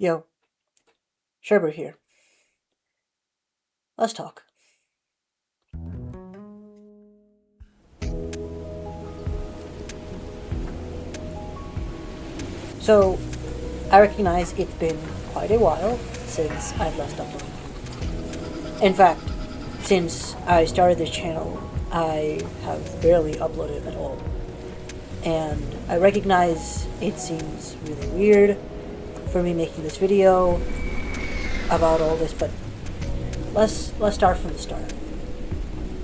Yo, Sherbert here. Let's talk. So, I recognize it's been quite a while since I've last uploaded. In fact, since I started this channel, I have barely uploaded at all. And I recognize it seems really weird for me making this video about all this, but let's start from the start.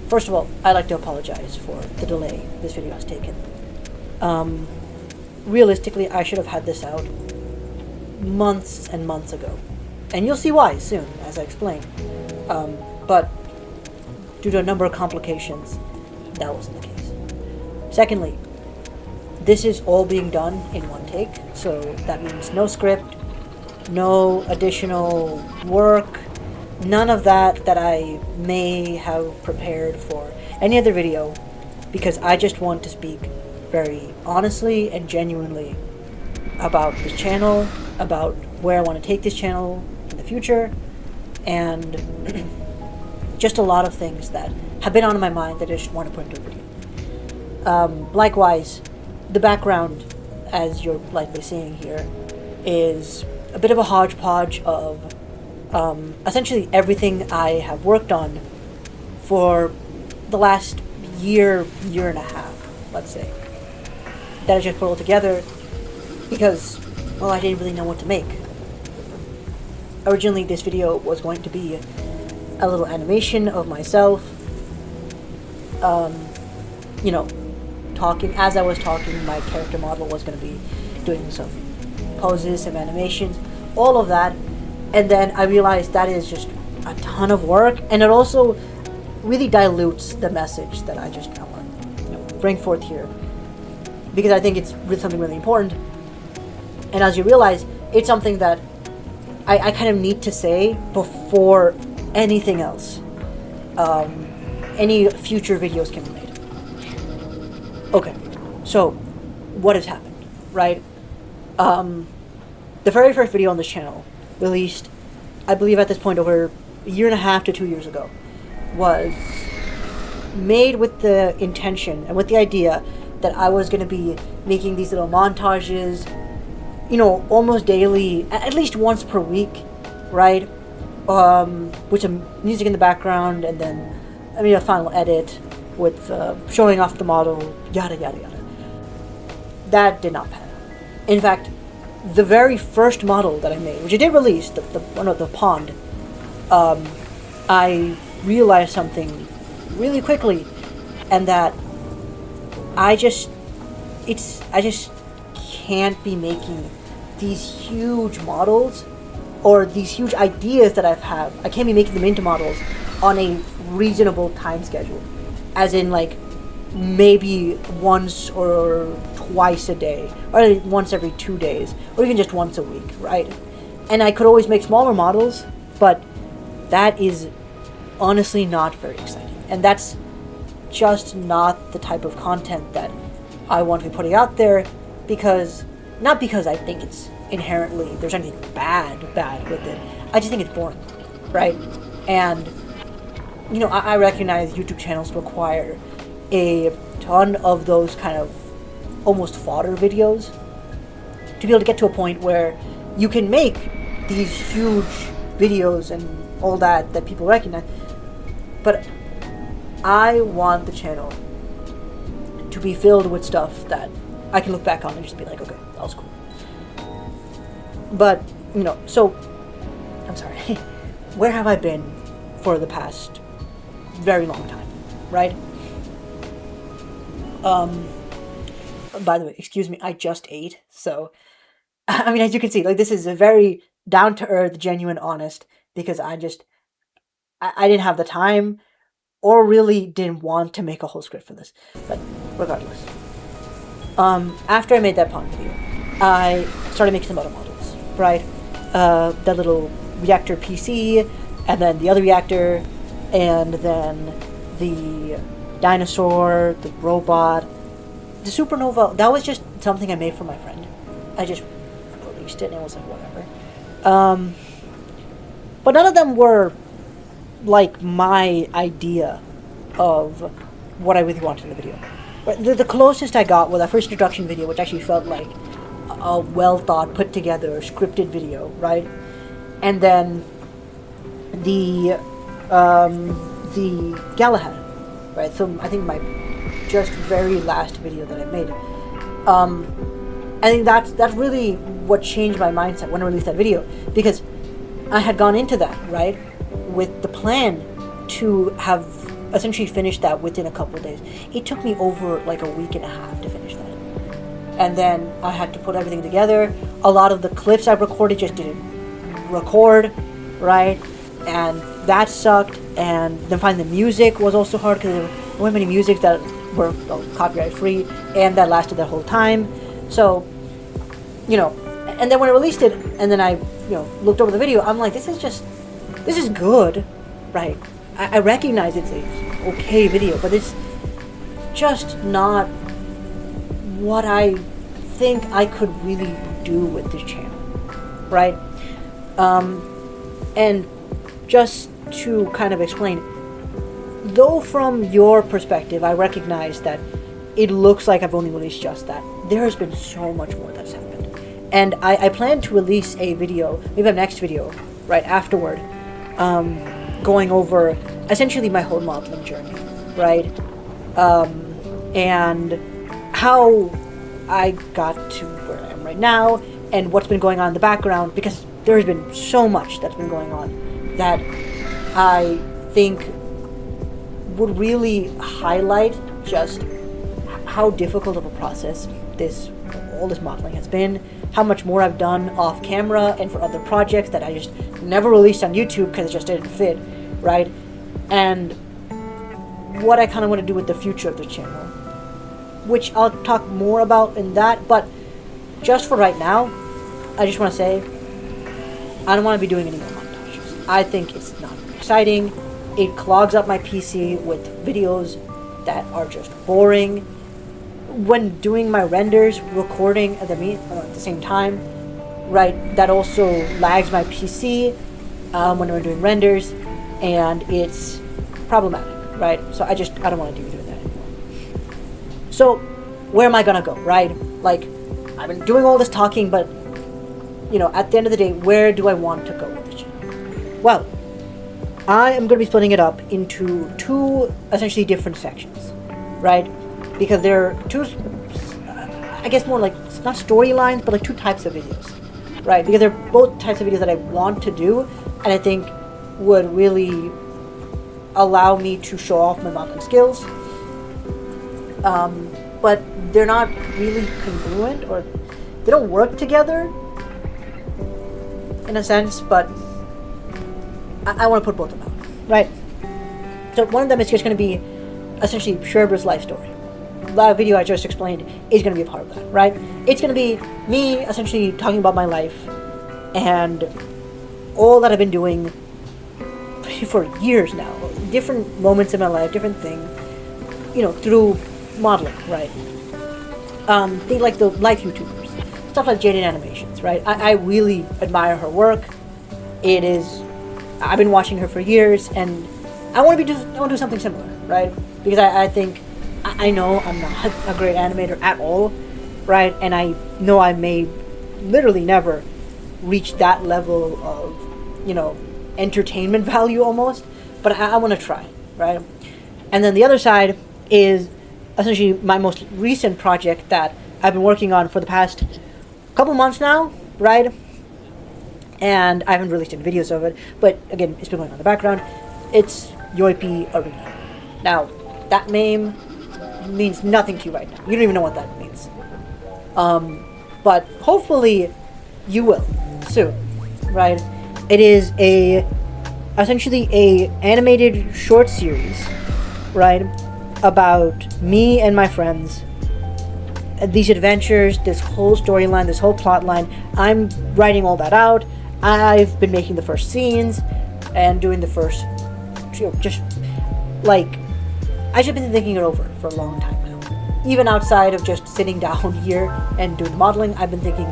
First of all, I'd like to apologize for the delay this video has taken. Realistically, I should have had this out months and months ago. And you'll see why soon, as I explain. But due to a number of complications, that wasn't the case. Secondly, this is all being done in one take, so that means no script, no additional work, none of that I may have prepared for any other video, because I just want to speak very honestly and genuinely about this channel, about where I want to take this channel in the future, and just a lot of things that have been on my mind that I just want to put into a video. Likewise, the background, as you're likely seeing here, is a bit of a hodgepodge of essentially everything I have worked on for the last year and a half, let's say, that I just put all together because, well, I didn't really know what to make. Originally, this video was going to be a little animation of myself, you know, talking. As I was talking, my character model was going to be doing some poses, some animations, all of that. And then I realized that is just a ton of work, and it also really dilutes the message that I want to bring forth here, because I think it's something really important. And as you realize, it's something that I kind of need to say before anything else. Any future videos can be made. Okay, so what has happened, right? The very first video on this channel, released, I believe at this point over a year and a half to 2 years ago, was made with the intention and with the idea that I was going to be making these little montages, you know, almost daily, at least once per week, right? With some music in the background, and then, a final edit with showing off the model, yada yada yada. That did not pan out. In fact, the very first model that I made, which I did release, the one of the pond, I realized something really quickly, and that I just can't be making these huge models, or these huge ideas that I can't be making them into models on a reasonable time schedule, as in like maybe once or twice a day, or once every 2 days, or even just once a week, right? And I could always make smaller models, but that is honestly not very exciting. And that's just not the type of content that I want to be putting out there, not because I think it's inherently, there's anything bad with it. I just think it's boring, right? And, I recognize YouTube channels require a ton of those kind of almost fodder videos to be able to get to a point where you can make these huge videos and all that people recognize. But I want the channel to be filled with stuff that I can look back on and just be like, okay, that was cool. But, so, I'm sorry, where have I been for the past very long time, right? By the way, excuse me, I just ate, so, as you can see, like, this is a very down-to-earth, genuine, honest, because I didn't have the time, or really didn't want to make a whole script for this, but regardless. After I made that pond video, I started making some other models, right? That little reactor PC, and then the other reactor, and then the dinosaur, the robot, the supernova. That was just something I made for my friend. I just released it, and it was like, whatever. But none of them were like my idea of what I really wanted in the video. But the closest I got was that first introduction video, which actually felt like a well thought, put together, scripted video, right? And then the Galahad, right? So I think my just very last video that I made. I think that's really what changed my mindset when I released that video, because I had gone into that, right, with the plan to have essentially finished that within a couple of days. It took me over like a week and a half to finish that. And then I had to put everything together. A lot of the clips I recorded just didn't record, right? And that sucked. And then finding the music was also hard because there weren't many music that were copyright free and that lasted the whole time. So, and then when I released it and then I, looked over the video, I'm like, this is good, right? I recognize it's a okay video, but it's just not what I think I could really do with this channel, right? And just to kind of explain, though from your perspective, I recognize that it looks like I've only released just that, there has been so much more that's happened. And I plan to release a video, maybe a next video, right afterward, going over essentially my whole modeling journey, right? And how I got to where I am right now and what's been going on in the background, because there's been so much that's been going on that I think would really highlight just how difficult of a process all this modeling has been, how much more I've done off camera and for other projects that I just never released on YouTube because it just didn't fit, right? And what I kind of want to do with the future of the channel, which I'll talk more about in that, but just for right now, I just want to say, I don't want to be doing any more montages. I think it's not exciting. It clogs up my PC with videos that are just boring. When doing my renders, recording at the same time, right, that also lags my PC when we're doing renders, and it's problematic, right? So I don't want to do that anymore. So where am I gonna go, right? Like, I've been doing all this talking, but at the end of the day, where do I want to go with this channel? Well, I am going to be splitting it up into two essentially different sections, right? Because there are two, I guess more like, not storylines, but like two types of videos, right? Because they're both types of videos that I want to do, and I think would really allow me to show off my modeling skills. But they're not really congruent, or they don't work together in a sense, but I want to put both of them out, right? So one of them is just going to be essentially Sherber's life story. The video I just explained is going to be a part of that, right? It's going to be me essentially talking about my life and all that I've been doing for years now, different moments in my life, different things, through modeling, right? Things like the life YouTubers, stuff like Jaded Animations, right? I really admire her work. I've been watching her for years, and I want to do something similar, right? Because I think, I know I'm not a great animator at all, right? And I know I may literally never reach that level of, entertainment value almost, but I want to try, right? And then the other side is essentially my most recent project that I've been working on for the past couple months now, right? And I haven't released any videos of it, but again, it's been going on in the background. It's Yoipi Arena. Now, that name means nothing to you right now. You don't even know what that means. But hopefully you will soon, right? It is essentially a animated short series, right, about me and my friends, these adventures, this whole storyline, this whole plot line. I'm writing all that out. I've been making the first scenes and doing the first, just like, I've just been thinking it over for a long time now. Even outside of just sitting down here and doing modeling, I've been thinking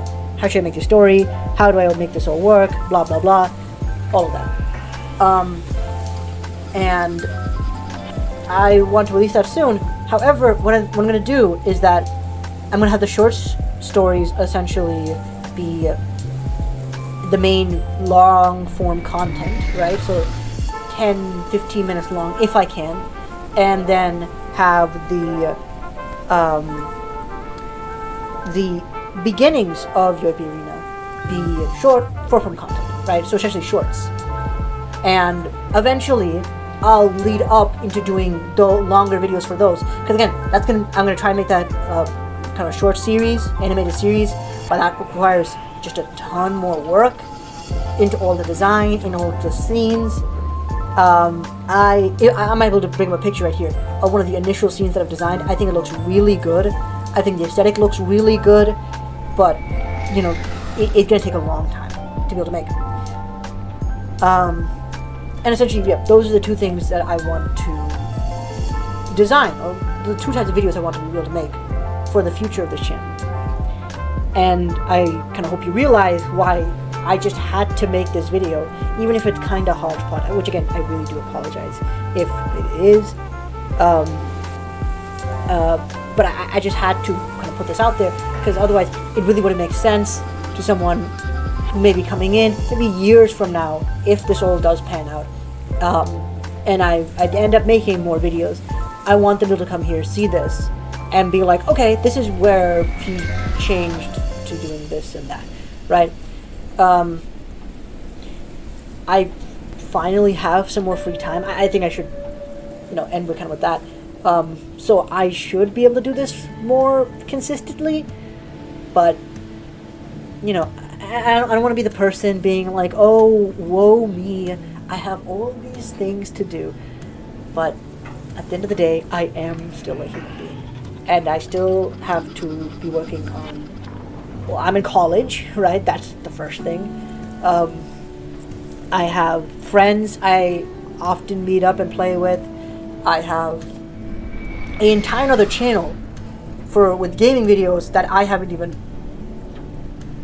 how should I make the story, how do I make this all work, blah blah blah, all of that. And I want to release that soon. However, what I'm going to do is that I'm going to have the short stories essentially be the main long form content, right? So 10-15 minutes long if I can, and then have the beginnings of UFB Arena be short form content, right? So essentially shorts, and eventually I'll lead up into doing the longer videos for those, because again, I'm gonna try and make that kind of short series, animated series, but that requires just a ton more work into all the design, into all the scenes. I'm able to bring up a picture right here of one of the initial scenes that I've designed. I think it looks really good. I think the aesthetic looks really good, but you know, it's gonna take a long time to be able to make. And essentially, yeah, those are the two things that I want to design, or the two types of videos I want to be able to make for the future of this channel. And I kind of hope you realize why I just had to make this video, even if it's kind of hodgepodge, which again, I really do apologize if it is. But I just had to kind of put this out there, because otherwise it really wouldn't make sense to someone who may be coming in maybe years from now, if this all does pan out, and I'd end up making more videos. I want them to come here, see this, and be like, okay, this is where he changed to doing this and that, right? I finally have some more free time. I think I should, end with kind of with that. So I should be able to do this more consistently, but I don't want to be the person being like, oh, woe me, I have all these things to do. But at the end of the day, I am still a human being, and I still have to be working on, well, I'm in college, right? That's the first thing. I have friends I often meet up and play with. I have an entire other channel with gaming videos that I haven't even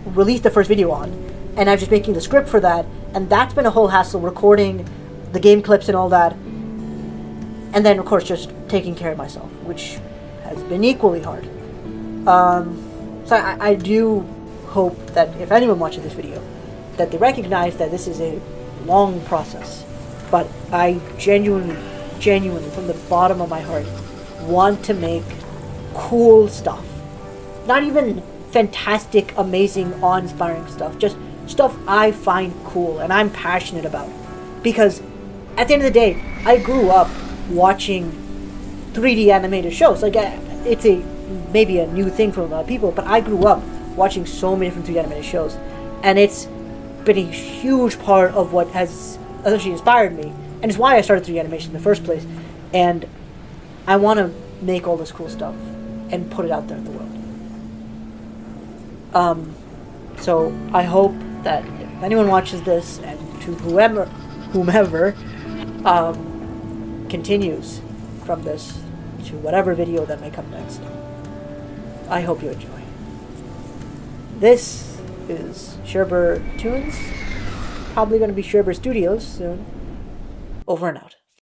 released the first video on, and I'm just making the script for that, and that's been a whole hassle, recording the game clips and all that, and then of course just taking care of myself, which has been equally hard. So I do hope that if anyone watches this video, that they recognize that this is a long process, but I genuinely, from the bottom of my heart, want to make cool stuff. Not even fantastic, amazing, awe-inspiring stuff, just stuff I find cool and I'm passionate about. Because at the end of the day, I grew up watching 3D animated shows. Like, it's maybe a new thing for a lot of people, but I grew up watching so many different 3D animated shows, and it's been a huge part of what has essentially inspired me, and it's why I started 3D animation in the first place. And I want to make all this cool stuff and put it out there in the world. So I hope that if anyone watches this, and to whomever continues from this to whatever video that may come next, I hope you enjoy. This is Sherber Tunes, probably going to be Sherber Studios soon. Over and out.